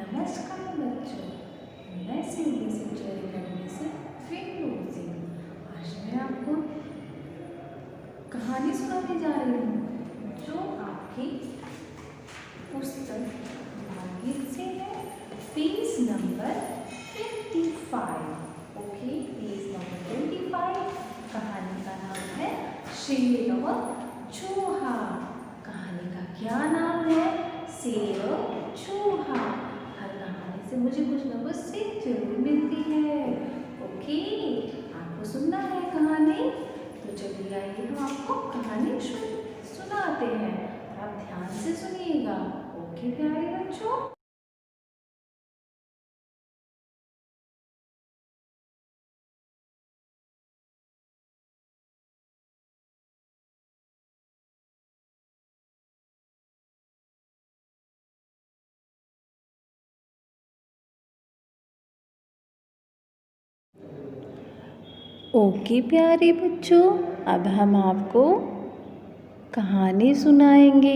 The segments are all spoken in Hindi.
नमस्कार बच्चों, मैं सीधी से चेरी करने से फिर आज मैं आपको कहानी सुनाने जा रही हूँ जो आपकी पुस्तक भाग्य से है। Page number 55। Okay, page number 25। कहानी का नाम है शेर और चूहा। कहानी का क्या नाम है? शेर और चूहा। हर कहानी से मुझे कुछ न कुछ सीख जरूर मिलती है। ओके, आपको सुनना है कहानी? तो चलिए आइए हम आपको कहानी सुनाते हैं। आप ध्यान से सुनिएगा। ओके प्यारे बच्चों। ओके प्यारे बच्चों, अब हम आपको कहानी सुनाएंगे।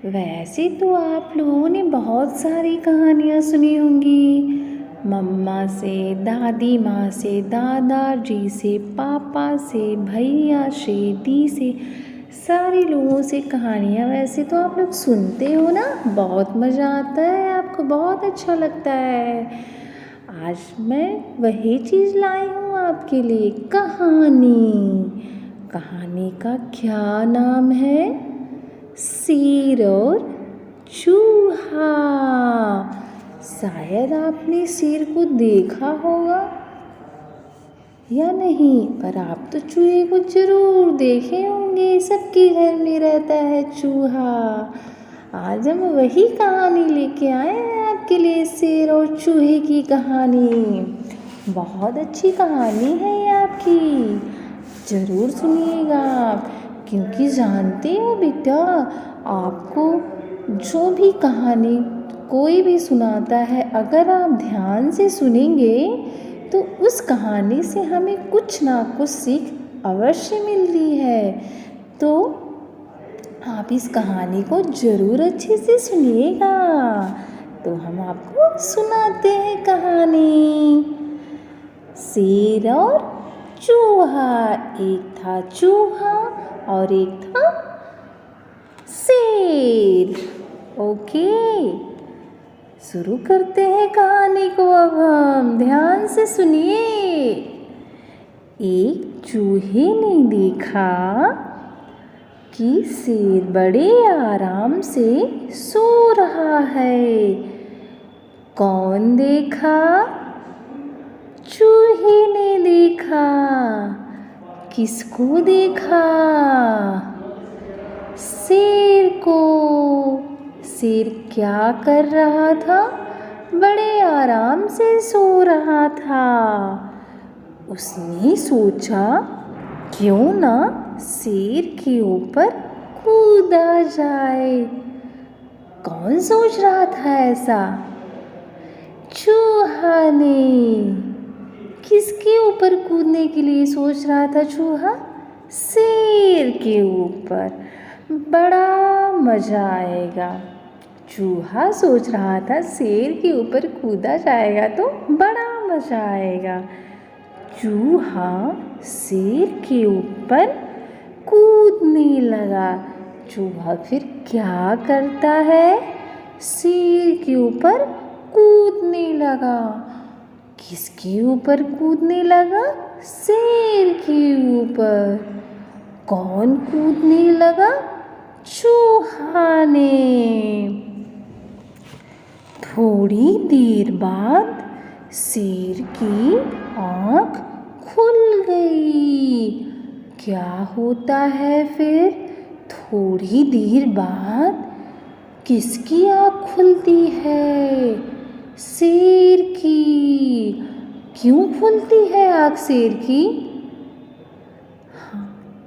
वैसे तो आप लोगों ने बहुत सारी कहानियाँ सुनी होंगी, मम्मा से, दादी माँ से, दादाजी से, पापा से, भैया से, दी से, सारे लोगों से कहानियाँ। वैसे तो आप लोग सुनते हो ना, बहुत मज़ा आता है, आपको बहुत अच्छा लगता है। आज मैं वही चीज़ लाई हूँ आपके लिए, कहानी। कहानी का क्या नाम है? शेर और चूहा। शायद आपने शेर को देखा होगा या नहीं, पर आप तो चूहे को जरूर देखे होंगे। सबके घर में रहता है चूहा। आज हम वही कहानी लेके आए हैं आपके लिए, शेर और चूहे की कहानी। बहुत अच्छी कहानी है ये आपकी, ज़रूर सुनिएगा। क्योंकि जानते हो बेटा, आपको जो भी कहानी कोई भी सुनाता है, अगर आप ध्यान से सुनेंगे तो उस कहानी से हमें कुछ ना कुछ सीख अवश्य मिलती है। तो आप इस कहानी को ज़रूर अच्छे से सुनिएगा। तो हम आपको सुनाते हैं कहानी। शेर और चूहा। एक था चूहा और एक था शेर। ओके, शुरू करते हैं कहानी को। अब हम ध्यान से सुनिए। एक चूहे ने देखा कि शेर बड़े आराम से सो रहा है। कौन देखा? चूहे ने देखा। किसको देखा? शेर को। शेर क्या कर रहा था? बड़े आराम से सो रहा था। उसने सोचा, क्यों ना शेर के ऊपर कूदा जाए। कौन सोच रहा था ऐसा? चूहा ने। किसके ऊपर कूदने के लिए सोच रहा था चूहा? शेर के ऊपर। बड़ा मज़ा आएगा। चूहा सोच रहा था शेर के ऊपर कूदा जाएगा तो बड़ा मज़ा आएगा। चूहा शेर के ऊपर कूदने लगा। चूहा फिर क्या करता है? शेर के ऊपर कूदने लगा। किसके ऊपर कूदने लगा? शेर के ऊपर। कौन कूदने लगा? चूहा ने। थोड़ी देर बाद शेर की आँख खुल गई। क्या होता है फिर? थोड़ी देर बाद किसकी आँख खुलती है? शेर की। क्यों खुलती है आँख शेर की?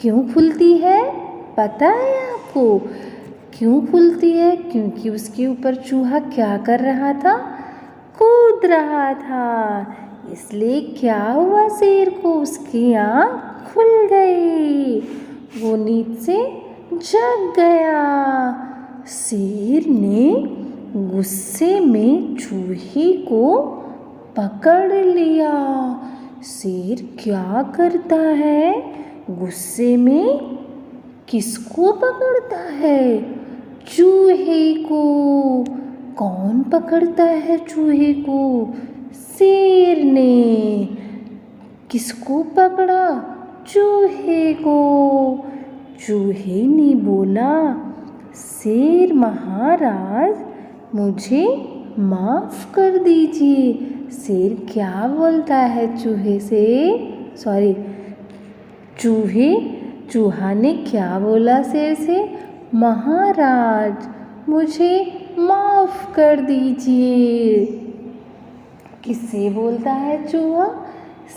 क्यों खुलती है? पता है आपको क्यों खुलती है? क्योंकि उसके ऊपर चूहा क्या कर रहा था? कूद रहा था। इसलिए क्या हुआ शेर को? उसकी आँख खुल गई। वो नींद से जग गया। शेर ने गुस्से में चूहे को पकड़ लिया। शेर क्या करता है? गुस्से में किसको पकड़ता है? चूहे को। कौन पकड़ता है चूहे को? शेर ने। किसको पकड़ा? चूहे को। चूहे ने बोला, शेर महाराज मुझे माफ़ कर दीजिए। शेर क्या बोलता है चूहे से? चूहा ने क्या बोला शेर से? महाराज मुझे माफ़ कर दीजिए। किससे बोलता है चूहा?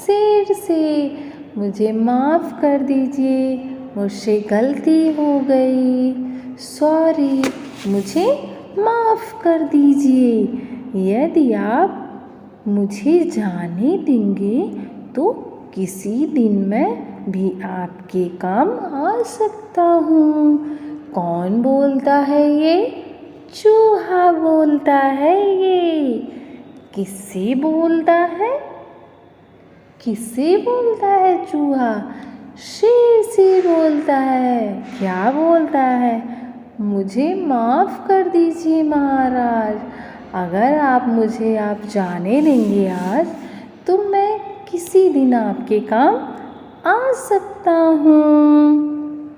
शेर से। मुझे माफ़ कर दीजिए, मुझसे गलती हो गई, सॉरी, मुझे माफ़ कर दीजिए। यदि आप मुझे जाने देंगे तो किसी दिन मैं भी आपके काम आ सकता हूँ। कौन बोलता है ये? चूहा बोलता है ये। किससे बोलता है? किससे बोलता है चूहा? शेर से बोलता है। क्या बोलता है? मुझे माफ़ कर दीजिए महाराज, अगर आप जाने देंगे आज तो मैं किसी दिन आपके काम आ सकता हूँ।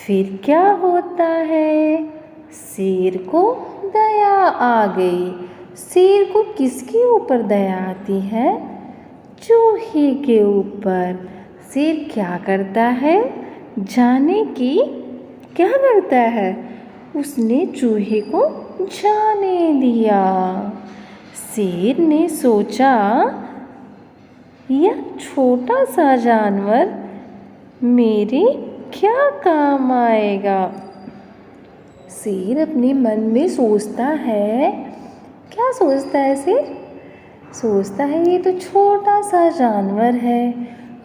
फिर क्या होता है? शेर को दया आ गई। शेर को किसके ऊपर दया आती है? चूहे के ऊपर। शेर क्या करता है? जाने की क्या करता है? उसने चूहे को जाने दिया। शेर ने सोचा, यह छोटा सा जानवर मेरे क्या काम आएगा। शेर अपने मन में सोचता है, क्या सोचता है शेर? सोचता है ये तो छोटा सा जानवर है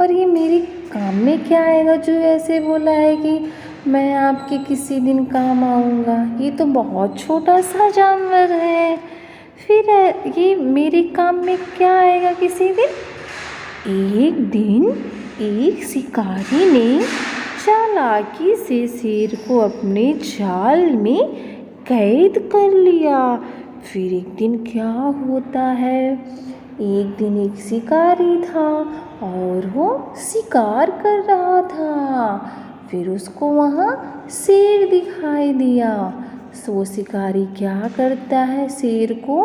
और ये मेरे काम में क्या आएगा, जो ऐसे बोला है कि मैं आपके किसी दिन काम आऊँगा। ये तो बहुत छोटा सा जानवर है, फिर ये मेरे काम में क्या आएगा किसी दिन। एक दिन एक शिकारी ने चालाकी से शेर को अपने जाल में कैद कर लिया। फिर एक दिन क्या होता है? एक दिन एक शिकारी था और वो शिकार कर रहा था। फिर उसको वहाँ शेर दिखाई दिया। वो शिकारी क्या करता है? शेर को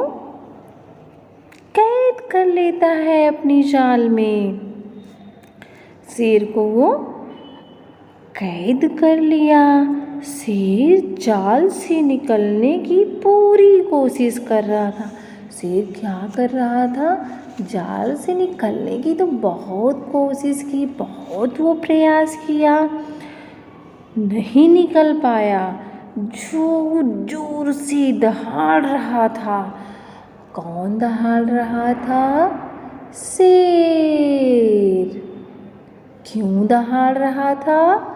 कैद कर लेता है अपनी जाल में। शेर को वो कैद कर लिया। शेर जाल से निकलने की पूरी कोशिश कर रहा था। शेर क्या कर रहा था? जाल से निकलने की तो बहुत कोशिश की, बहुत वो प्रयास किया, नहीं निकल पाया। जोर जोर से दहाड़ रहा था। कौन दहाड़ रहा था? शेर। क्यों दहाड़ रहा था?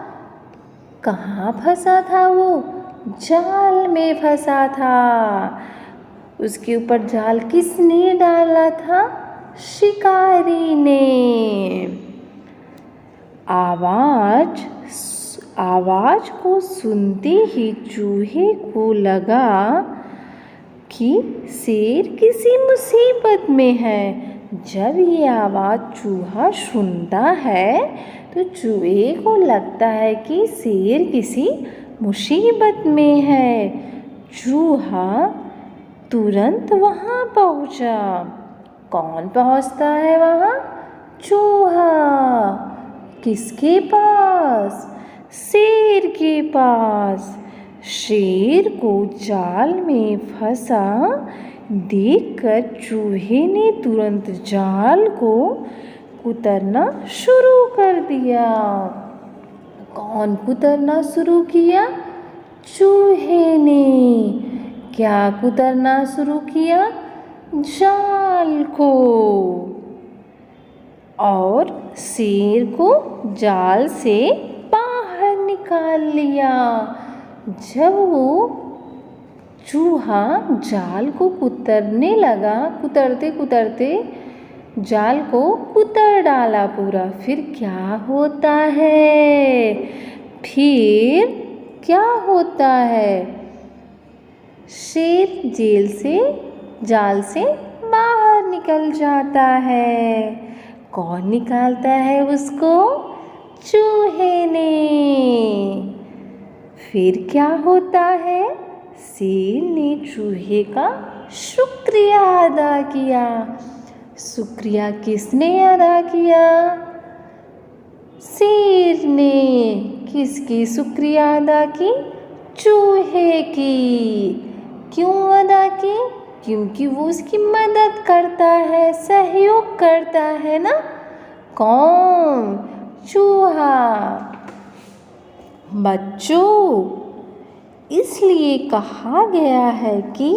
कहाँ फंसा था वो? जाल में फंसा था। उसके ऊपर जाल किसने डाला था? शिकारी ने। आवाज को सुनते ही चूहे को लगा कि शेर किसी मुसीबत में है। जब ये आवाज़ चूहा सुनता है तो चूहे को लगता है कि शेर किसी मुसीबत में है। चूहा तुरंत वहाँ पहुँचा। कौन पहुँचता है वहाँ? चूहा। किसके पास? शेर के पास। शेर को जाल में फंसा देखकर चूहे ने तुरंत जाल को कुतरना शुरू कर दिया। कौन कुतरना शुरू किया? चूहे ने। क्या कुतरना शुरू किया? जाल को। और शेर को जाल से बाहर निकाल लिया। जब वो चूहा जाल को कुतरने लगा। कुतरते कुतरते जाल को कुतर डाला पूरा। फिर क्या होता है? फिर क्या होता है? शेर जाल से बाहर निकल जाता है। कौन निकालता है उसको? चूहे ने। फिर क्या होता है? शेर ने चूहे का शुक्रिया अदा किया। शुक्रिया किसने अदा किया? शेर ने। किसकी शुक्रिया अदा की? चूहे की। क्यों अदा की? क्योंकि वो उसकी मदद करता है, सहयोग करता है ना। कौन? चूहा। बच्चों, इसलिए कहा गया है कि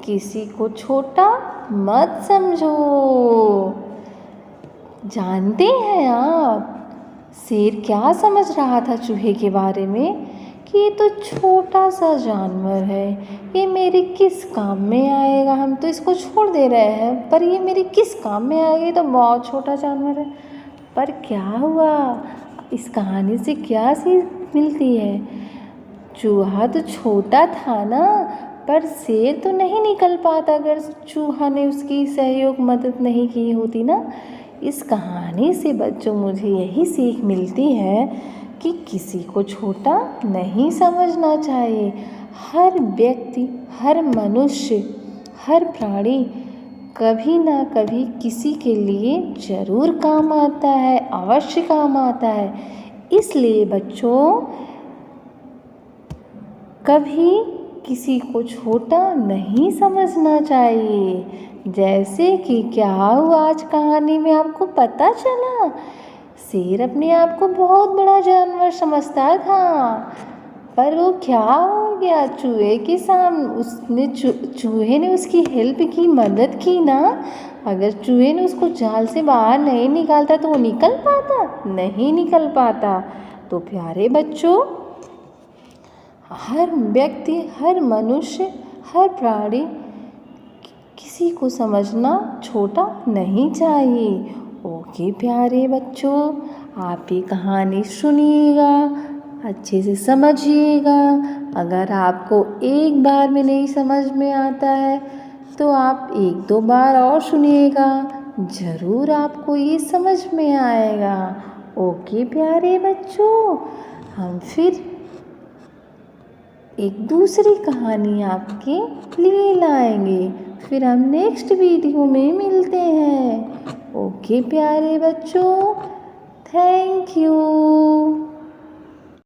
किसी को छोटा मत समझो। जानते हैं आप शेर क्या समझ रहा था चूहे के बारे में? कि ये तो छोटा सा जानवर है, ये मेरे किस काम में आएगा। हम तो इसको छोड़ दे रहे हैं, पर ये मेरे किस काम में आएगा, ये तो बहुत छोटा जानवर है। पर क्या हुआ? इस कहानी से क्या सीख मिलती है? चूहा तो छोटा था ना, पर शेर तो नहीं निकल पाता अगर चूहा ने उसकी सहयोग मदद नहीं की होती ना। इस कहानी से बच्चों मुझे यही सीख मिलती है कि किसी को छोटा नहीं समझना चाहिए। हर व्यक्ति, हर मनुष्य, हर प्राणी कभी ना कभी किसी के लिए ज़रूर काम आता है, अवश्य काम आता है। इसलिए बच्चों कभी किसी को छोटा नहीं समझना चाहिए। जैसे कि क्या हुआ आज कहानी में आपको पता चला? शेर अपने आप को बहुत बड़ा जानवर समझता था, पर वो क्या हो गया? चूहे के सामने चूहे ने उसकी हेल्प की, मदद की ना। अगर चूहे ने उसको जाल से बाहर नहीं निकालता तो वो निकल पाता? नहीं निकल पाता। तो प्यारे बच्चों, हर व्यक्ति, हर मनुष्य, हर प्राणी किसी को समझना छोटा नहीं चाहिए। ओके प्यारे बच्चों, आप ये कहानी सुनिएगा, अच्छे से समझिएगा। अगर आपको एक बार में नहीं समझ में आता है तो आप 1-2 बार और सुनिएगा, ज़रूर आपको ये समझ में आएगा। ओके प्यारे बच्चों, हम फिर एक दूसरी कहानी आपके लिए लाएंगे। फिर हम नेक्स्ट वीडियो में मिलते हैं। ओके प्यारे बच्चों, थैंक यू।